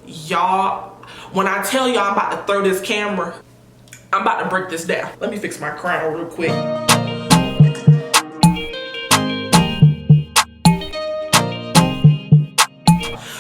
Y'all, when I tell y'all I'm about to throw this camera, I'm about to break this down. Let me fix my crown real quick.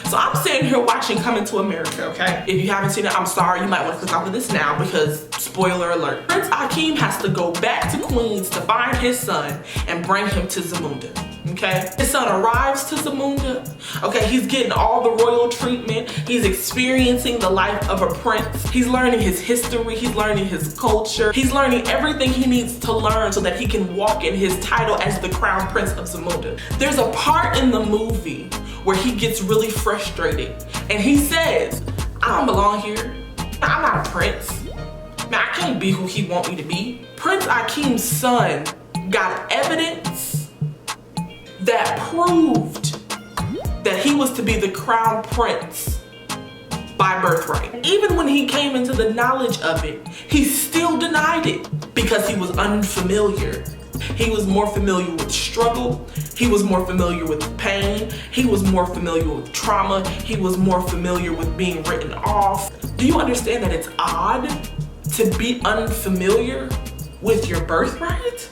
So I'm sitting here watching Coming to America, okay? If you haven't seen it, I'm sorry. You might want to click off of this now because spoiler alert. Prince Akeem has to go back to Queens to find his son and bring him to Zamunda, okay? His son arrives to Zamunda, okay? He's getting all the royal treatment. He's experiencing the life of a prince. He's learning his history. He's learning his culture. He's learning everything he needs to learn so that he can walk in his title as the crown prince of Zamunda. There's a part in the movie where he gets really frustrated and he says, I don't belong here. I'm not a prince. Man, I can't be who he want me to be. Prince Akeem's son got evidence that proved that he was to be the crown prince by birthright. Even when he came into the knowledge of it, he still denied it because he was unfamiliar. He was more familiar with struggle. He was more familiar with pain. He was more familiar with trauma. He was more familiar with being written off. Do you understand that it's odd to be unfamiliar with your birthright?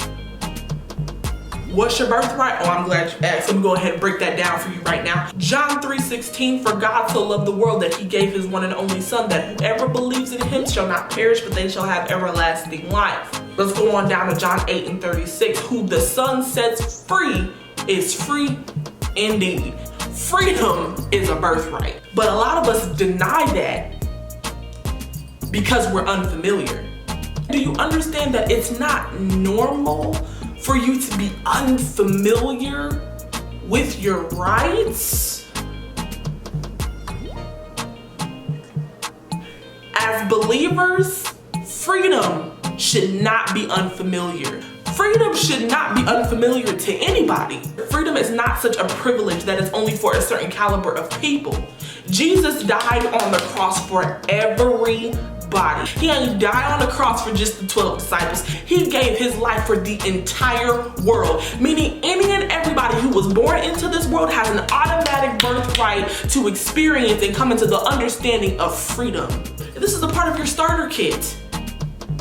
What's your birthright? Oh, I'm glad you asked. Let me go ahead and break that down for you right now. John 3:16, for God so loved the world that he gave his one and only son, that whoever believes in him shall not perish, but they shall have everlasting life. Let's go on down to John 8:36. Who the son sets free is free indeed. Freedom is a birthright. But a lot of us deny that because we're unfamiliar. Do you understand that it's not normal for you to be unfamiliar with your rights? As believers, freedom should not be unfamiliar. Freedom should not be unfamiliar to anybody. Freedom is not such a privilege that is only for a certain caliber of people. Jesus died on the cross for everybody. He didn't die on the cross for just the 12 disciples. He gave his life for the entire world, meaning any and everybody who was born into this world has an automatic birthright to experience and come into the understanding of freedom. This is a part of your starter kit.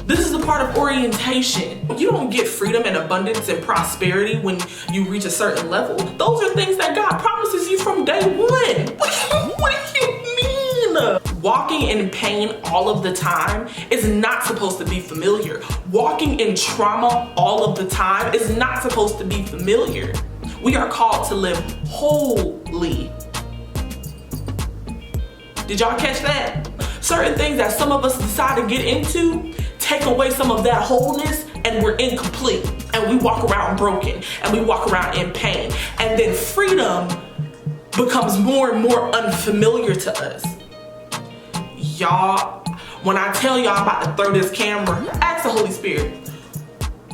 This is a part of orientation. You don't get freedom and abundance and prosperity when you reach a certain level. Those are things that God promises you from day one. What do you mean? Walking in pain all of the time is not supposed to be familiar. Walking in trauma all of the time is not supposed to be familiar. We are called to live wholly. Did y'all catch that? Certain things that some of us decide to get into take away some of that wholeness and we're incomplete and we walk around broken and we walk around in pain, and then freedom becomes more and more unfamiliar to us. Y'all, when I tell y'all I'm about to throw this camera, ask the Holy Spirit,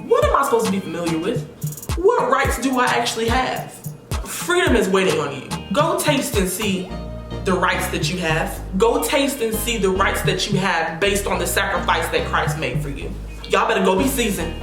what am I supposed to be familiar with? What rights do I actually have? Freedom is waiting on you. Go taste and see the rights that you have. Go taste and see the rights that you have based on the sacrifice that Christ made for you. Y'all better go be seasoned.